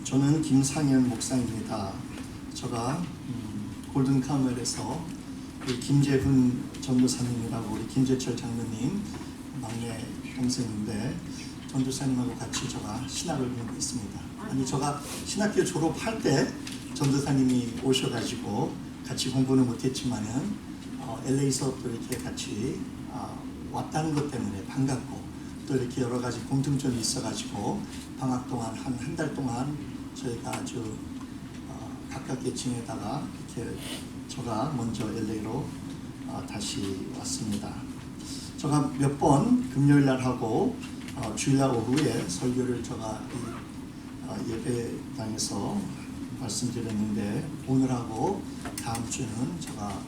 저는 김상현 목사입니다. 제가 골든카멜에서 김재훈 전도사님이라고 우리 김재철 장로님 막내 동생인데 전도사님하고 같이 제가 신학을 배우고 있습니다. 아니 제가 신학교 졸업할 때 전도사님이 오셔가지고 같이 공부는 못했지만은 LA에서 또 이렇게 같이 왔다는 것 때문에 반갑고 또 이렇게 여러 가지 공통점이 있어가지고 방학 동안 한 달 동안 저희가 아주 가깝게 지내다가 이렇게 제가 먼저 LA로 다시 왔습니다. 제가 몇 번 금요일 날 하고 주일날 오후에 설교를 제가 예배당에서 말씀드렸는데 오늘하고 다음 주는 제가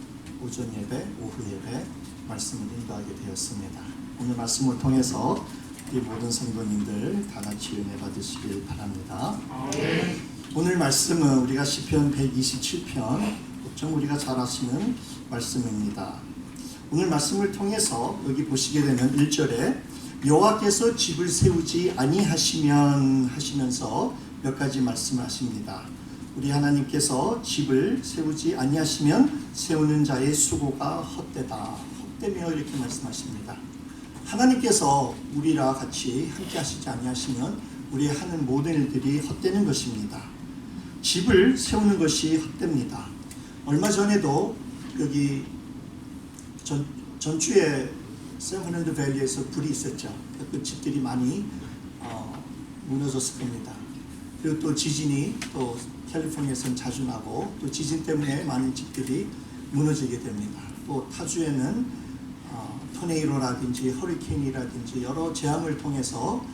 오전 예배, 오후 예배 말씀을 인도하게 되었습니다. 오늘 말씀을 통해서 이 모든 성도님들 다 같이 은혜 받으시길 바랍니다. 오늘 말씀은 우리가 시편 127편 좀 우리가 잘 아시는 말씀입니다. 오늘 말씀을 통해서 여기 보시게 되면 1절에 여호와께서 집을 세우지 아니하시면 하시면서 몇 가지 말씀하십니다. 우리 하나님께서 집을 세우지 아니하시면 세우는 자의 수고가 헛되다. 헛되며 이렇게 말씀하십니다. 하나님께서 우리와 같이 함께 하시지 아니하시면 우리 하는 모든 일들이 헛되는 것입니다. 집을 세우는 것이 헛됩니다. 얼마 전에도 여기 전주에 샌프란시스코 밸리에서 불이 있었죠. 그 집들이 많이 무너졌을 겁니다. 그리고 또 지진이 또 캘리포니아에서는 자주 나고 또 지진 때문에 많은 집들이 무너지게 됩니다. 또 타주에는 토네이도라든지 허리케인이라든지 여러 재앙을 통해서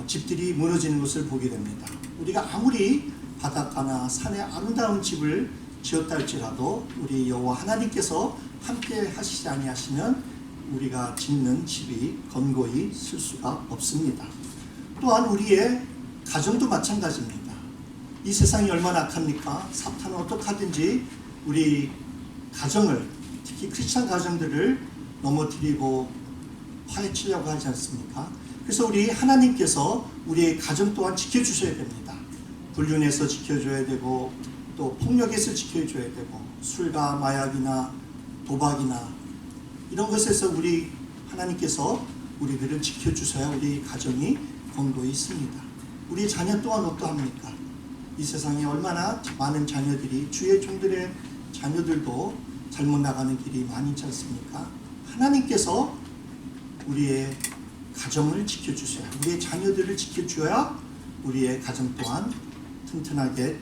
집들이 무너지는 것을 보게 됩니다. 우리가 아무리 바닷가나 산에 아름다운 집을 지었다 할지라도 우리 여호와 하나님께서 함께 하시지 아니하시면 우리가 짓는 집이 견고히 쓸 수가 없습니다. 또한 우리의 가정도 마찬가지입니다. 이 세상이 얼마나 악합니까? 사탄은 어떻게 하든지 우리 가정을, 특히 크리스찬 가정들을 넘어뜨리고 파헤치려고 하지 않습니까? 그래서 우리 하나님께서 우리의 가정 또한 지켜주셔야 됩니다. 불륜에서 지켜줘야 되고 또 폭력에서 지켜줘야 되고 술과 마약이나 도박이나 이런 것에서 우리 하나님께서 우리들을 지켜주셔야 우리 가정이 건고히 있습니다. 우리 자녀 또한 어떠합니까? 이 세상에 얼마나 많은 자녀들이 주의 종들의 자녀들도 잘못 나가는 길이 많이 있지 않습니까? 하나님께서 우리의 가정을 지켜주셔야, 우리의 자녀들을 지켜줘야 우리의 가정 또한 튼튼하게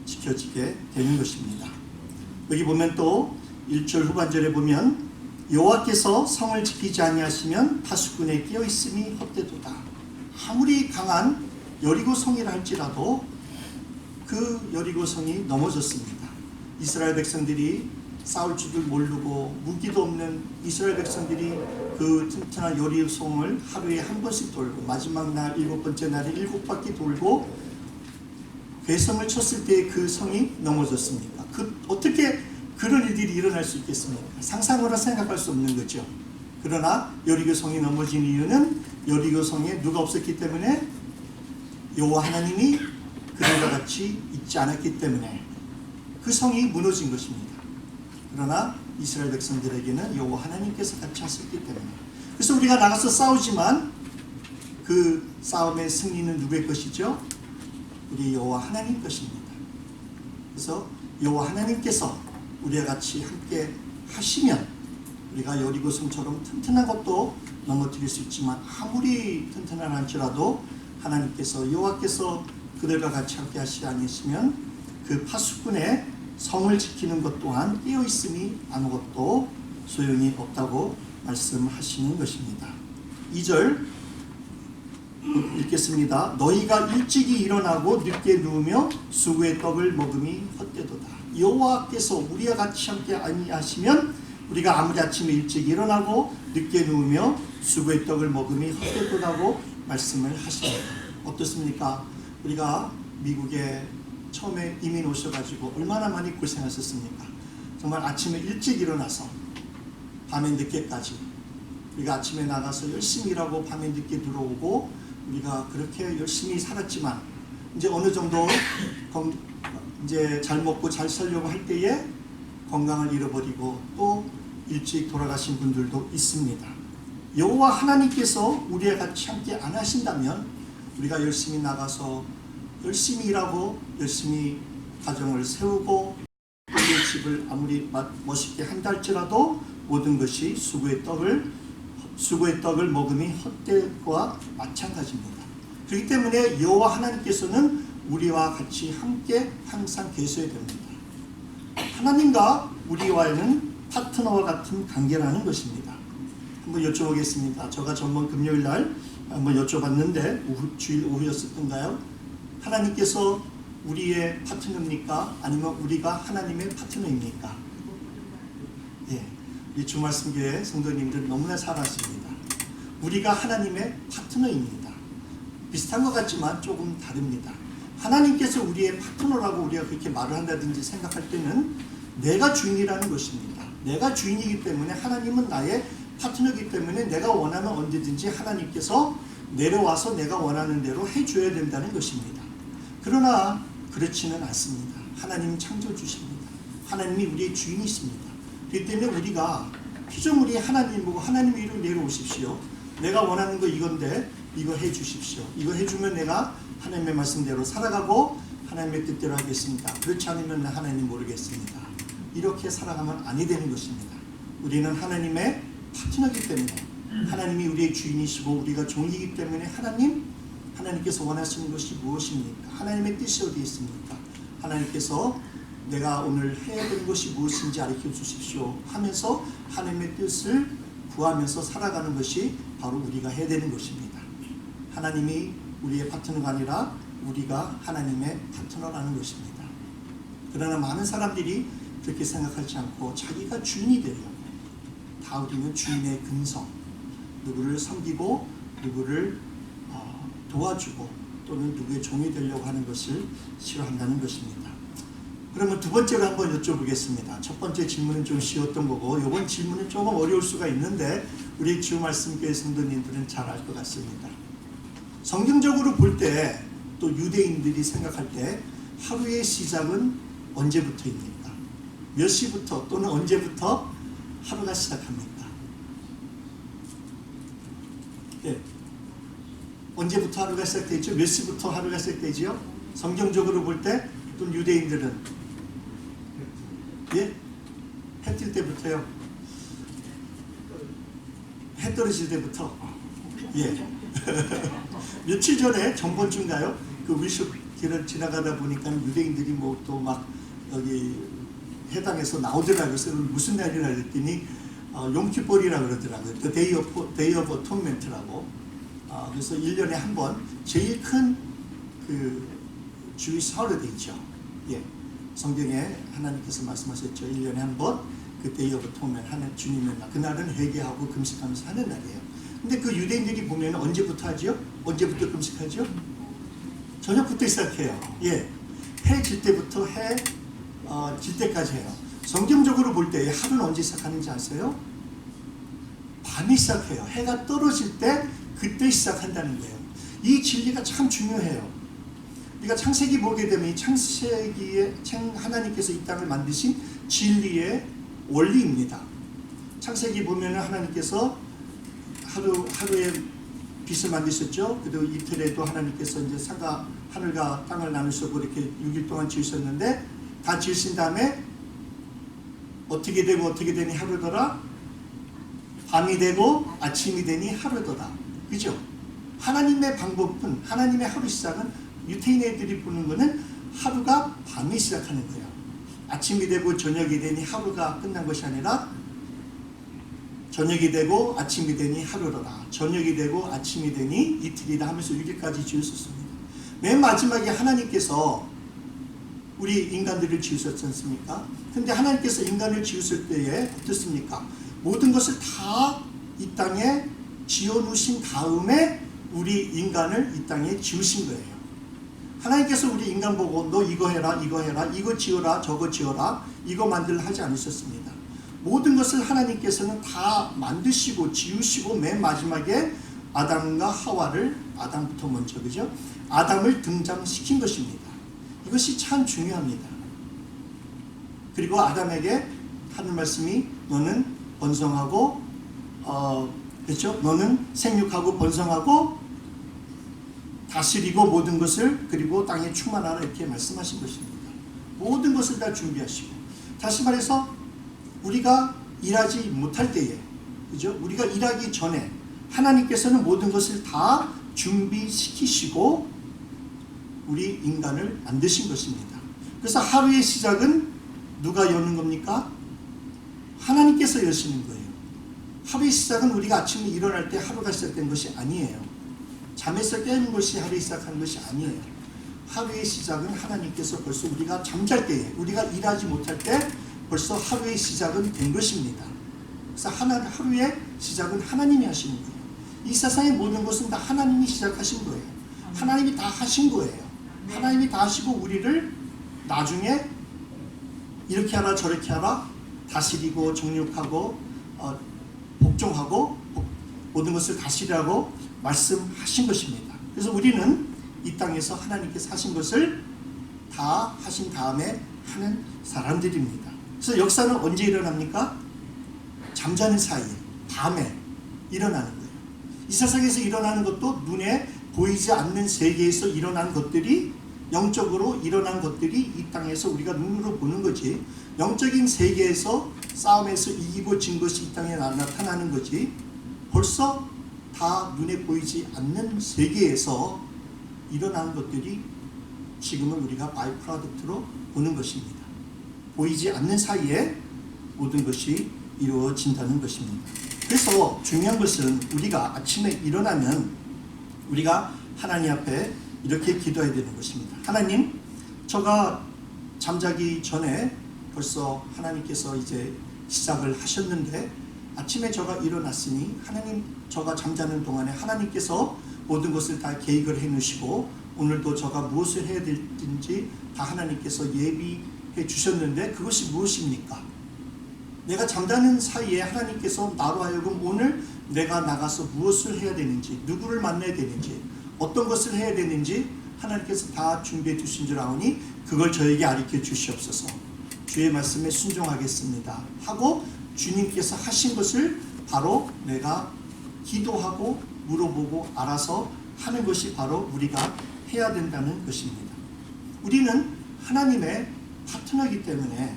지켜지게 되는 것입니다. 여기 보면 또 1절 후반절에 보면 여호와께서 성을 지키지 아니하시면 파수꾼에 끼어 있음이 헛되도다. 아무리 강한 여리고 성이라 할지라도 그 여리고 성이 넘어졌습니다. 이스라엘 백성들이 싸울 줄을 모르고 무기도 없는 이스라엘 백성들이 그 튼튼한 여리고 성을 하루에 한 번씩 돌고 마지막 날 7번째 날에 7바퀴 돌고 괴성을 쳤을 때 그 성이 넘어졌습니까? 어떻게 그런 일들이 일어날 수 있겠습니까? 상상으로 생각할 수 없는 거죠. 그러나 여리고 성이 넘어진 이유는 여리고 성에 누가 없었기 때문에 여호와 하나님이 그들과 같이 있지 않았기 때문에 그 성이 무너진 것입니다. 그러나 이스라엘 백성들에게는 여호와 하나님께서 같이 하셨기 때문에, 그래서 우리가 나가서 싸우지만 그 싸움의 승리는 누구의 것이죠? 우리 여호와 하나님 것입니다. 그래서 여호와 하나님께서 우리와 같이 함께 하시면 우리가 여리고 성처럼 튼튼한 것도 넘어뜨릴 수 있지만 아무리 튼튼한 할지라도 하나님께서 여호와께서 그들과 같이 함께 하시지 않으시면 그 파수꾼의 성을 지키는 것 또한 깨어 있음이 아무것도 소용이 없다고 말씀하시는 것입니다. 2절 읽겠습니다. 너희가 일찍이 일어나고 늦게 누우며 수구의 떡을 먹음이 헛되도다. 여호와께서 우리와 같이 함께 아니하시면 우리가 아무리 아침에 일찍 일어나고 늦게 누우며 수구의 떡을 먹음이 헛되도다고 말씀을 하십니다. 어떻습니까? 우리가 미국에 처음에 이민 오셔가지고 얼마나 많이 고생하셨습니까? 정말 아침에 일찍 일어나서 밤에 늦게까지 우리가 아침에 나가서 열심히 일하고 밤에 늦게 들어오고 우리가 그렇게 열심히 살았지만 이제 어느 정도 이제 잘 먹고 잘 살려고 할 때에 건강을 잃어버리고 또 일찍 돌아가신 분들도 있습니다. 여호와 하나님께서 우리와 같이 함께 안 하신다면 우리가 열심히 나가서 열심히 일하고 열심히 가정을 세우고 우리의 집을 아무리 멋있게 한다 할지라도 모든 것이 수구의 떡을 먹음이 헛되과 마찬가지입니다. 그렇기 때문에 여호와 하나님께서는 우리와 같이 함께 항상 계셔야 됩니다. 하나님과 우리와는 파트너와 같은 관계라는 것입니다. 한번 여쭤보겠습니다. 제가 전번 금요일 날 한번 여쭤봤는데 주일 오후였었던가요? 하나님께서 우리의 파트너입니까? 아니면 우리가 하나님의 파트너입니까? 예, 이 주말씀교회 성도님들 너무나 잘하십니다. 우리가 하나님의 파트너입니다. 비슷한 것 같지만 조금 다릅니다. 하나님께서 우리의 파트너라고 우리가 그렇게 말을 한다든지 생각할 때는 내가 주인이라는 것입니다. 내가 주인이기 때문에 하나님은 나의 파트너이기 때문에 내가 원하면 언제든지 하나님께서 내려와서 내가 원하는 대로 해줘야 된다는 것입니다. 그러나 그렇지는 않습니다. 하나님은 창조주십니다. 하나님이 우리의 주인이십니다. 그렇기 때문에 우리가 피조물이 하나님 보고 하나님 위로 내려오십시오. 내가 원하는 거 이건데 이거 해주십시오. 이거 해주면 내가 하나님의 말씀대로 살아가고 하나님의 뜻대로 하겠습니다. 그렇지 않으면 하나님 모르겠습니다. 이렇게 살아가면 아니 되는 것입니다. 우리는 하나님의 파트너이기 때문에 하나님이 우리의 주인이시고 우리가 종이기 때문에 하나님께서 원하시는 것이 무엇입니까? 하나님의 뜻이 어디 있습니까? 하나님께서 내가 오늘 해야 되는 것이 무엇인지 가르쳐 주십시오 하면서 하나님의 뜻을 구하면서 살아가는 것이 바로 우리가 해야 되는 것입니다. 하나님이 우리의 파트너가 아니라 우리가 하나님의 파트너라는 것입니다. 그러나 많은 사람들이 그렇게 생각하지 않고 자기가 주인이 되려고 다 우리는 주인의 근성, 누구를 섬기고 누구를 도와주고 또는 누구의 종이 되려고 하는 것을 싫어한다는 것입니다. 그러면 두 번째로 한번 여쭤보겠습니다. 첫 번째 질문은 좀 쉬웠던 거고 이번 질문은 조금 어려울 수가 있는데 우리 주 말씀교회 성도님들은 잘 알 것 같습니다. 성경적으로 볼 때 또 유대인들이 생각할 때 하루의 시작은 언제부터입니까? 몇 시부터 또는 언제부터 하루가 시작합니다. 예. 언제부터 하루가 시작되죠? 몇 시부터 하루가 시작되지요? 성경적으로 볼 때 또 유대인들은 예? 해 뜰 때부터요. 해 떨어질 때부터. 예. 며칠 전에 전번주인가요? 그 위슈 길을 지나가다 보니까 유대인들이 뭐 또 막 여기 해당에서 나오더라고요. 그래서 무슨 날이라 그랬더니 용키폴이라 그러더라고요. The Day of Atonement라고. 그래서 1년에 한 번 제일 큰 그 주이시 홀리데이죠. 예. 성경에 하나님께서 말씀하셨죠. 1년에 한 번 그 Day of Atonement 하는 주님의 날. 그날은 회개하고 금식하면서 하는 날이에요. 근데 그 유대인들이 보면 언제부터 하죠? 언제부터 금식하죠? 저녁부터 시작해요. 예. 해 질 때부터 해 질 때까지 해요. 성경적으로 볼 때 하루는 언제 시작하는지 아세요? 밤이 시작해요. 해가 떨어질 때 그때 시작한다는 거예요. 이 진리가 참 중요해요. 우리가 창세기 보게 되면 이 창세기에 하나님께서 이 땅을 만드신 진리의 원리입니다. 창세기 보면 하나님께서 하루에 빛을 만드셨죠. 그리고 이틀에도 하나님께서 이제 하늘과 땅을 나누시고 이렇게 6일 동안 지으셨는데 다 지으신 다음에 어떻게 되고 어떻게 되니 하루더라. 밤이 되고 아침이 되니 하루더라. 그죠? 하나님의 방법은 하나님의 하루 시작은 유태인 애들이 보는 거는 하루가 밤이 시작하는 거예요. 아침이 되고 저녁이 되니 하루가 끝난 것이 아니라 저녁이 되고 아침이 되니 하루로다. 저녁이 되고 아침이 되니 이틀이다 하면서 6일까지 지으셨습니다. 맨 마지막에 하나님께서 우리 인간들을 지으셨지 않습니까? 근데 하나님께서 인간을 지으실 때에 어떻습니까? 모든 것을 다 이 땅에 지어놓으신 다음에 우리 인간을 이 땅에 지으신 거예요. 하나님께서 우리 인간 보고 너 이거 해라 이거 해라 이거 지어라 저거 지어라 이거 만들라 하지 않으셨습니다. 모든 것을 하나님께서는 다 만드시고 지으시고 맨 마지막에 아담과 하와를 아담부터 먼저 그죠? 아담을 등장시킨 것입니다. 이것이 참 중요합니다. 그리고 아담에게 하는 말씀이 너는 번성하고 그렇죠? 너는 생육하고 번성하고 다스리고 모든 것을 그리고 땅에 충만하라 이렇게 말씀하신 것입니다. 모든 것을 다 준비하시고 다시 말해서 우리가 일하지 못할 때에 그죠? 우리가 일하기 전에 하나님께서는 모든 것을 다 준비시키시고 우리 인간을 만드신 것입니다. 그래서 하루의 시작은 누가 여는 겁니까? 하나님께서 여시는 거예요. 하루의 시작은 우리가 아침에 일어날 때 하루가 시작된 것이 아니에요. 잠에서 깨는 것이 하루의 시작한 것이 아니에요. 하루의 시작은 하나님께서 벌써 우리가 잠잘 때에 우리가 일하지 못할 때 벌써 하루의 시작은 된 것입니다. 그래서 하루의 시작은 하나님이 하시는 거예요. 이 세상의 모든 것은 다 하나님이 시작하신 거예요. 하나님이 다 하신 거예요. 하나님이 다 하시고 우리를 나중에 이렇게 하라 저렇게 하라 다스리고 정욕하고 복종하고 모든 것을 다스리라고 말씀하신 것입니다. 그래서 우리는 이 땅에서 하나님께서 하신 것을 다 하신 다음에 하는 사람들입니다. 그래서 역사는 언제 일어납니까? 잠자는 사이에 밤에 일어나는 거예요. 이 세상에서 일어나는 것도 눈에 보이지 않는 세계에서 일어난 것들이 영적으로 일어난 것들이 이 땅에서 우리가 눈으로 보는 거지 영적인 세계에서 싸움에서 이기고 진 것이 이 땅에 나타나는 거지 벌써 다 눈에 보이지 않는 세계에서 일어나는 것들이 지금은 우리가 바이 프로덕트로 보는 것입니다. 보이지 않는 사이에 모든 것이 이루어진다는 것입니다. 그래서 중요한 것은 우리가 아침에 일어나면 우리가 하나님 앞에 이렇게 기도해야 되는 것입니다. 하나님, 저가 잠자기 전에 벌써 하나님께서 이제 시작을 하셨는데 아침에 저가 일어났으니 하나님, 저가 잠자는 동안에 하나님께서 모든 것을 다 계획을 해놓으시고 오늘도 저가 무엇을 해야 될지 다 하나님께서 예비해 주셨는데 그것이 무엇입니까? 내가 잠자는 사이에 하나님께서 나로 하여금 오늘 내가 나가서 무엇을 해야 되는지 누구를 만나야 되는지 어떤 것을 해야 되는지 하나님께서 다 준비해 주신 줄 아오니 그걸 저에게 가르쳐 주시옵소서. 주의 말씀에 순종하겠습니다 하고 주님께서 하신 것을 바로 내가 기도하고 물어보고 알아서 하는 것이 바로 우리가 해야 된다는 것입니다. 우리는 하나님의 파트너이기 때문에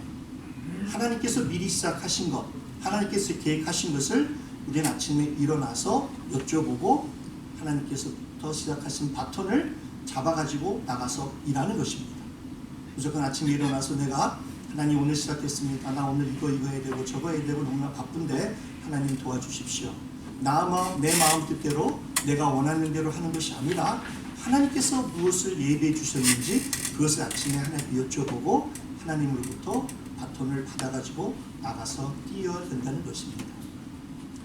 하나님께서 미리 시작하신 것, 하나님께서 계획하신 것을 우리는 아침에 일어나서 여쭤보고 하나님께서부터 시작하신 바톤을 잡아가지고 나가서 일하는 것입니다. 무조건 아침에 일어나서 내가 하나님 오늘 시작했습니다. 나 오늘 이거 해야 되고 저거 해야 되고 너무나 바쁜데 하나님 도와주십시오. 내 마음 뜻대로 내가 원하는 대로 하는 것이 아니라 하나님께서 무엇을 예배해 주셨는지 그것을 아침에 하나님께 여쭤보고 하나님으로부터 바톤을 받아가지고 나가서 뛰어야 된다는 것입니다.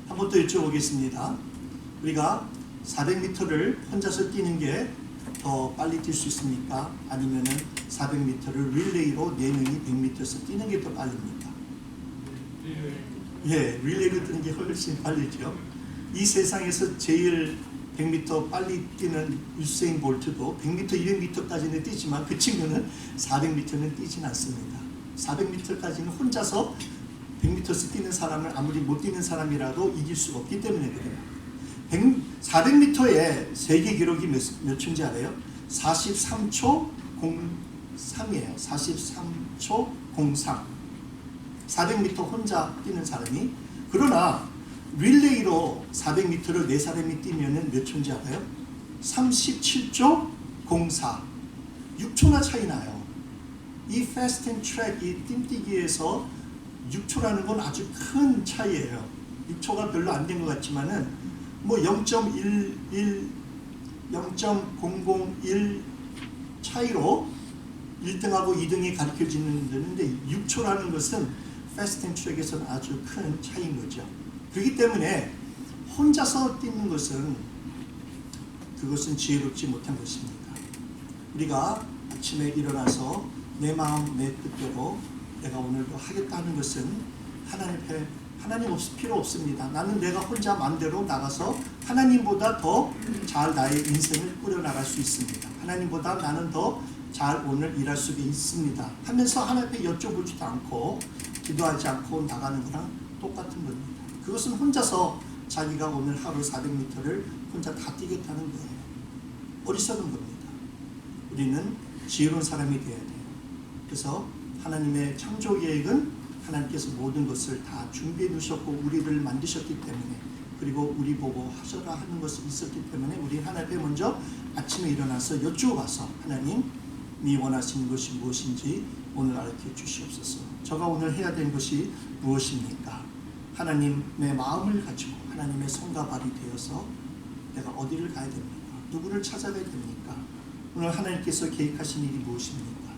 한 번 더 여쭤보겠습니다. 우리가 400m를 혼자서 뛰는 게 더 빨리 뛸 수 있습니까? 아니면은 400m를 릴레이로 4명이 100m에서 뛰는 게 더 빠릅니까? 예, 릴레이로 뛰는 게 훨씬 빠르죠. 이 세상에서 제일 100m 빨리 뛰는 유세인 볼트도 100m, 200m까지는 뛰지만 그 친구는 400m는 뛰진 않습니다. 400m까지는 혼자서 100m씩 뛰는 사람을 아무리 못 뛰는 사람이라도 이길 수가 없기 때문에 그래요. 400m의 세계 기록이 몇 초인지 알아요? 43초 03이에요. 43초 03. 400m 혼자 뛰는 사람이. 그러나 릴레이로 400m를 4사람이 뛰면 몇 초인지 알아요? 37초 04. 6초나 차이 나요. 이 패스트 앤 트랙, 이 띵뛰기에서 6초라는 건 아주 큰 차이예요. 6초가 별로 안 된 것 같지만은 뭐 0.001 차이로 1등하고 2등이 가르쳐지는데 6초라는 것은 패스트 앤 트랙에서는 아주 큰 차이인 거죠. 그렇기 때문에 혼자서 뛰는 것은 그것은 지혜롭지 못한 것입니다. 우리가 아침에 일어나서 내 마음 내 뜻대로 내가 오늘도 하겠다 하는 것은 하나님 필요 없습니다. 나는 내가 혼자 마음대로 나가서 하나님보다 더 잘 나의 인생을 꾸려나갈 수 있습니다. 하나님보다 나는 더 잘 오늘 일할 수 있습니다 하면서 하나님께 여쭤보지도 않고 기도하지 않고 나가는 거랑 똑같은 겁니다. 그것은 혼자서 자기가 오늘 하루 400m를 혼자 다 뛰겠다는 거예요. 어리석은 겁니다. 우리는 지혜로운 사람이 되어야 돼요. 그래서 하나님의 창조 계획은 하나님께서 모든 것을 다 준비해 두셨고 우리를 만드셨기 때문에 그리고 우리 보고 하셔라 하는 것이 있었기 때문에 우리 하나님께 먼저 아침에 일어나서 여쭤봐서 하나님이 원하시는 것이 무엇인지 오늘 알려 주시옵소서. 제가 오늘 해야 되는 것이 무엇입니까? 하나님의 마음을 가지고 하나님의 손과 발이 되어서 내가 어디를 가야 됩니까? 누구를 찾아가야 됩니까? 오늘 하나님께서 계획하신 일이 무엇입니까?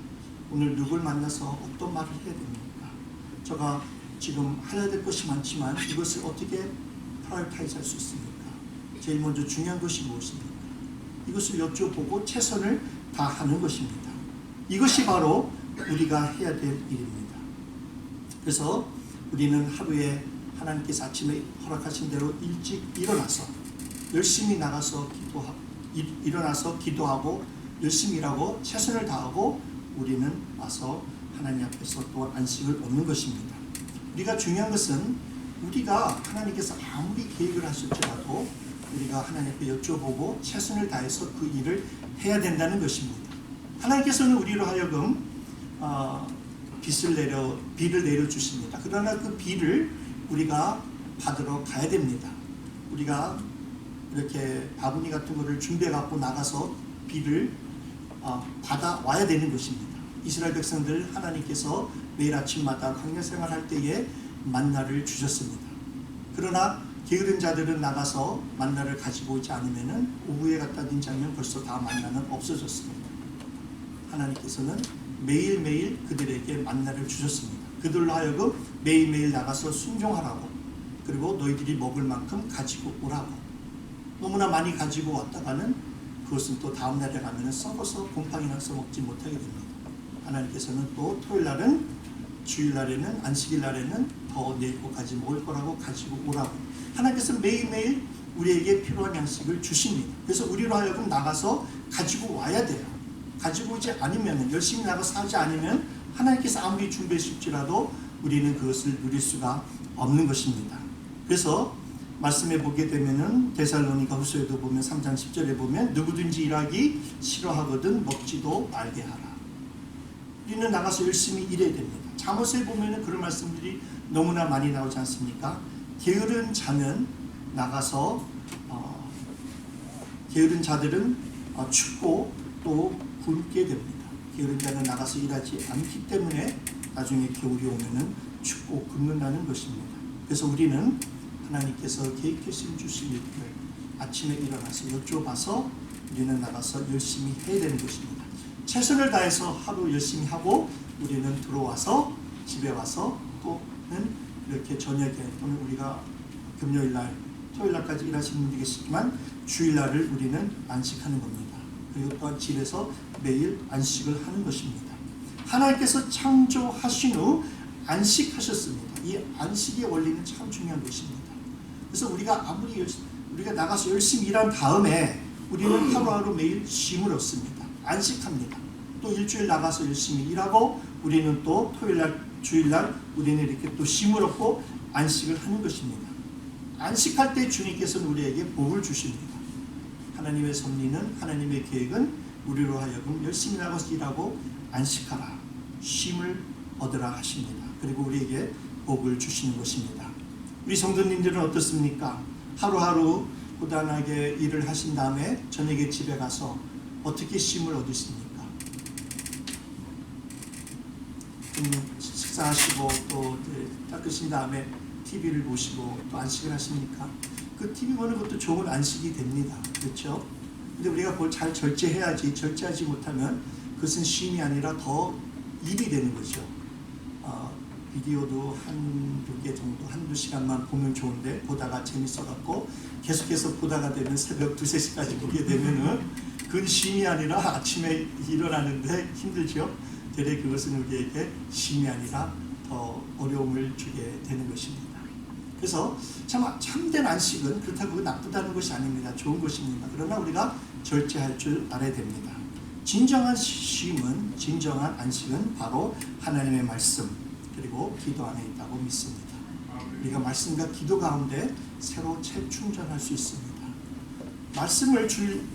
오늘 누굴 만나서 어떤 말을 해야 됩니까? 제가 지금 해야 될 것이 많지만 이것을 어떻게 프라이어타이즈 할 수 있습니까? 제일 먼저 중요한 것이 무엇입니까? 이것을 여쭤보고 최선을 다하는 것입니다. 이것이 바로 우리가 해야 될 일입니다. 그래서 우리는 하루에 하나님께서 아침에 허락하신 대로 일찍 일어나서 열심히 나가서 일어나서 기도하고 열심히 일하고 최선을 다하고 우리는 와서 하나님 앞에서 또 안식을 얻는 것입니다. 우리가 중요한 것은 우리가 하나님께서 아무리 계획을 하실지라도 우리가 하나님께 여쭤보고 최선을 다해서 그 일을 해야 된다는 것입니다. 하나님께서는 우리로 하여금 비를 내려주십니다. 그러나 그 비를 우리가 받으러 가야 됩니다. 우리가 이렇게 바구니 같은 거를 준비해 갖고 나가서 비를 받아와야 되는 것입니다. 이스라엘 백성들 하나님께서 매일 아침마다 광야 생활할 때에 만나를 주셨습니다. 그러나 게으른 자들은 나가서 만나를 가지고 오지 않으면 오후에 갖다 닌자면 벌써 다 만나는 없어졌습니다. 하나님께서는 매일매일 그들에게 만나를 주셨습니다. 그들로 하여금 매일매일 나가서 순종하라고 그리고 너희들이 먹을 만큼 가지고 오라고. 너무나 많이 가지고 왔다가는 그것은 또 다음날에 가면 썩어서 곰팡이 나서 먹지 못하게 됩니다. 하나님께서는 또 토요일날은 주일날에는 안식일날에는 더 내일까지 먹을 거라고 가지고 오라고. 하나님께서 매일매일 우리에게 필요한 양식을 주십니다. 그래서 우리로 하여금 나가서 가지고 와야 돼요. 가지고 오지 않으면 열심히 나가서 하지 않으면 하나님께서 아무리 준비해 주실지라도 우리는 그것을 누릴 수가 없는 것입니다. 그래서 말씀해 보게 되면은 데살로니가 후서에도 보면 3장 10절에 보면 누구든지 일하기 싫어하거든 먹지도 말게 하라. 우리는 나가서 열심히 일해야 됩니다. 잠언서에 보면은 그런 말씀들이 너무나 많이 나오지 않습니까? 게으른 자는 나가서 게으른 자들은 춥고 또 굶게 됩니다. 게으른 자는 나가서 일하지 않기 때문에 나중에 겨울이 오면은 춥고 굶는다는 것입니다. 그래서 우리는 하나님께서 계획하신 주신 일을 아침에 일어나서 여쭤봐서 우리는 나가서 열심히 해야 되는 것입니다. 최선을 다해서 하루 열심히 하고 우리는 들어와서 집에 와서 또는 이렇게 저녁에 또는 우리가 금요일날 토요일날까지 일하시는 분들이 계시지만 주일날을 우리는 안식하는 겁니다. 그리고 또한 집에서 매일 안식을 하는 것입니다. 하나님께서 창조하신 후 안식하셨습니다. 이 안식의 원리는 참 중요한 것입니다. 그래서 우리가 나가서 열심히 일한 다음에 우리는 하루하루 매일 쉼을 얻습니다. 안식합니다. 또 일주일 나가서 열심히 일하고 우리는 또 토요일날 주일날 우리는 이렇게 또 쉼을 얻고 안식을 하는 것입니다. 안식할 때 주님께서는 우리에게 복을 주십니다. 하나님의 섭리는 하나님의 계획은 우리로 하여금 열심히 나가서 일하고 안식하라, 쉼을 얻으라 하십니다. 그리고 우리에게 복을 주시는 것입니다. 우리 성도님들은 어떻습니까? 하루하루 고단하게 일을 하신 다음에 저녁에 집에 가서 어떻게 쉼을 얻으십니까? 식사하시고 또 닦으신 다음에 TV를 보시고 또 안식을 하십니까? 그 TV 보는 것도 좋은 안식이 됩니다. 그렇죠? 근데 우리가 그걸 잘 절제해야지, 절제하지 못하면 그것은 쉼이 아니라 더 일이 되는 거죠. 비디오도 한두 개 정도, 한두 시간만 보면 좋은데 보다가 재밌어갖고 계속해서 보다가 되면 새벽 2, 3시까지 보게 되면은 그건 쉼이 아니라 아침에 일어나는데 힘들죠. 되레 그것은 우리에게 쉼이 아니라 더 어려움을 주게 되는 것입니다. 그래서 참된 안식은 그렇다고 나쁘다는 것이 아닙니다. 좋은 것입니다. 그러나 우리가 절제할 줄 알아야 됩니다. 진정한 쉼은, 진정한 안식은 바로 하나님의 말씀 그리고 기도 안에 있다고 믿습니다. 우리가 말씀과 기도 가운데 새로 재충전할 수 있습니다. 말씀을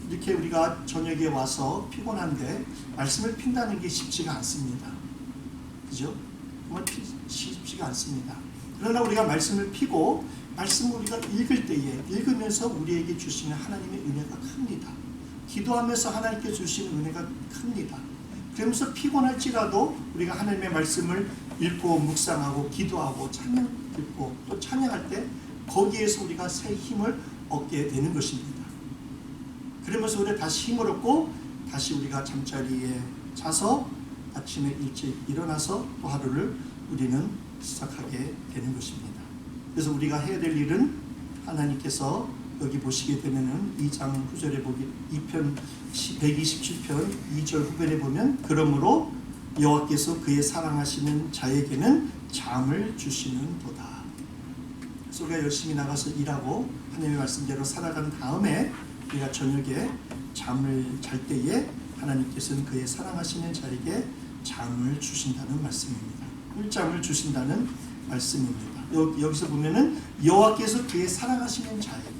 이렇게 우리가 저녁에 와서 피곤한데 말씀을 핀다는 게 쉽지가 않습니다. 그죠? 정말 쉽지가 않습니다. 그러나 우리가 말씀을 피고 말씀을 우리가 읽을 때에 읽으면서 우리에게 주시는 하나님의 은혜가 큽니다. 기도하면서 하나님께 주시는 은혜가 큽니다. 그러면서 피곤할지라도 우리가 하나님의 말씀을 읽고 묵상하고 기도하고 찬양 듣고 또 찬양할 때 거기에서 우리가 새 힘을 얻게 되는 것입니다. 그러면서 우리가 다시 힘을 얻고 다시 우리가 잠자리에 자서 아침에 일찍 일어나서 또 하루를 우리는 시작하게 되는 것입니다. 그래서 우리가 해야 될 일은 하나님께서 여기 보시게 되면은 2장 후절에 보기 2편 127편 2절 후반에 보면 그러므로 여호와께서 그의 사랑하시는 자에게는 잠을 주시는 도다. 그래서 우리가 열심히 나가서 일하고 하나님의 말씀대로 살아간 다음에 우리가 저녁에 잠을 잘 때에 하나님께서는 그의 사랑하시는 자에게 잠을 주신다는 말씀입니다. 꿀잠을 주신다는 말씀입니다. 여기서 보면은 여호와께서 그의 사랑하시는 자에게,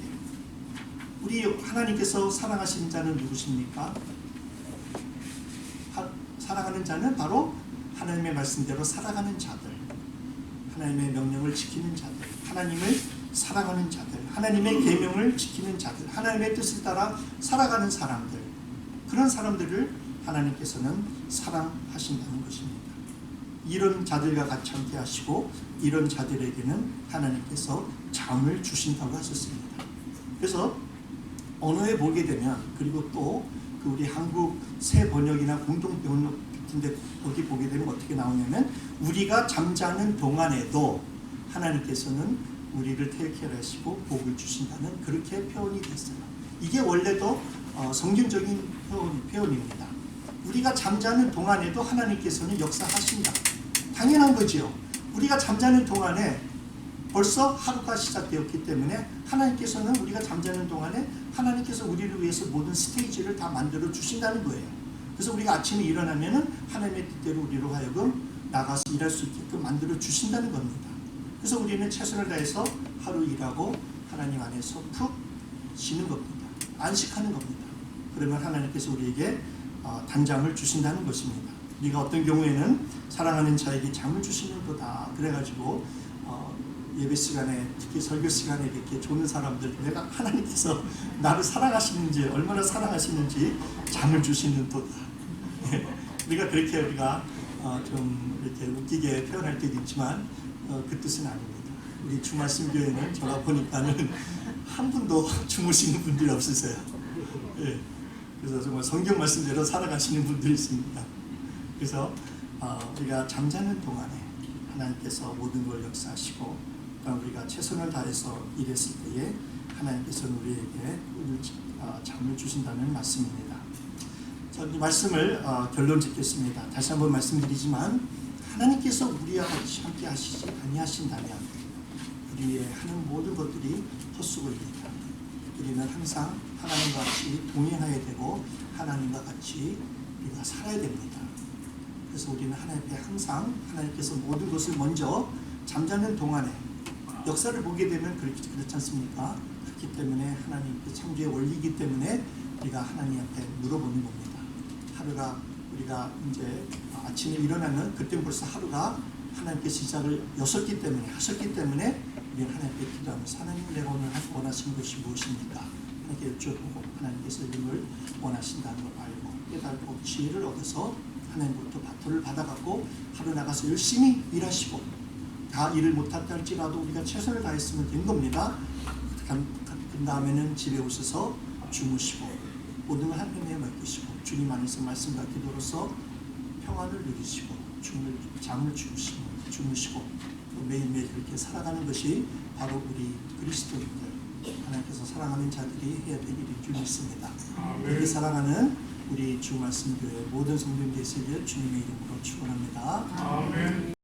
우리 하나님께서 사랑하시는 자는 누구십니까? 사랑하는 자는 바로 하나님의 말씀대로 살아가는 자들, 하나님의 명령을 지키는 자들, 하나님을 사랑하는 자들, 하나님의 계명을 지키는 자들, 하나님의 뜻을 따라 살아가는 사람들, 그런 사람들을 하나님께서는 사랑하신다는 것입니다. 이런 자들과 같이 함께 하시고 이런 자들에게는 하나님께서 잠을 주신다고 하셨습니다. 그래서 언어에 보게 되면, 그리고 또 그 우리 한국 새 번역이나 공동 번역 같은데 거기 보게 되면 어떻게 나오냐면, 우리가 잠자는 동안에도 하나님께서는 우리를 테이크케어 하시고 복을 주신다는 그렇게 표현이 됐어요. 이게 원래도 성경적인 표현입니다. 우리가 잠자는 동안에도 하나님께서는 역사하신다. 당연한 거지요. 우리가 잠자는 동안에 벌써 하루가 시작되었기 때문에 하나님께서는 우리가 잠자는 동안에 하나님께서 우리를 위해서 모든 스테이지를 다 만들어 주신다는 거예요. 그래서 우리가 아침에 일어나면은 하나님의 뜻대로 우리로 하여금 나가서 일할 수 있게끔 만들어 주신다는 겁니다. 그래서 우리는 최선을 다해서 하루 일하고 하나님 안에서 푹 쉬는 겁니다. 안식하는 겁니다. 그러면 하나님께서 우리에게 단잠을 주신다는 것입니다. 우리가 어떤 경우에는 사랑하는 자에게 잠을 주시는 거다 그래가지고 예배 시간에 특히 설교 시간에 이렇게 조는 사람들 내가 하나님께서 나를 사랑하시는지 얼마나 사랑하시는지 잠을 주시는 도다. 우리가 그렇게 우리가 좀 이렇게 웃기게 표현할 때도 있지만 그 뜻은 아닙니다. 우리 주말씀교회는 제가 보니까는 한 분도 주무시는 분들이 없으세요. 예. 그래서 정말 성경 말씀대로 살아가시는 분들이 있습니다. 그래서 우리가 잠자는 동안에 하나님께서 모든 걸 역사하시고 우리가 최선을 다해서 일했을 때에 하나님께서는 우리에게 잠을 주신다는 말씀입니다. 자, 이 말씀을 결론 짓겠습니다. 다시 한번 말씀드리지만 하나님께서 우리와 같이 함께 하시지 아니하신다면 우리의 하는 모든 것들이 헛수고입니다. 우리는 항상 하나님과 같이 동행해야 되고 하나님과 같이 우리가 살아야 됩니다. 그래서 우리는 하나님 앞에 항상 하나님께서 모든 것을 먼저 잠자는 동안에 역사를 보게 되면 그렇지 않습니까? 그렇기 때문에 하나님께 창조의 원리이기 때문에 우리가 하나님 앞에 물어보는 겁니다. 하루가 우리가 이제 아침에 일어나면 그때 벌써 하루가 하나님께 시작을 하셨기 때문에 우리는 하나님께 기도하면서 하나님 내가 오늘 원하시는 것이 무엇입니까? 하나님께 여쭤보고 하나님께서 이걸 원하신다는 걸 알고 깨달고 지혜를 얻어서 하나님부터 바토를 받아갖고 하루 나가서 열심히 일하시고 다 일을 못했다 할지라도 우리가 최선을 다했으면 된 겁니다. 그 다음에는 집에 오셔서 주무시고 모든 걸 하나님에 맡기시고 주님 안에서 말씀과 기도로서 평안을 누리시고 잠을 주무시고 매일매일 그렇게 살아가는 것이 바로 우리 그리스도인들 하나님께서 사랑하는 자들이 해야 될 일인 줄 믿습니다. 그렇게 사랑하는 우리 주 말씀교회 모든 성도님 되시길 주님의 이름으로 축원합니다. 아멘.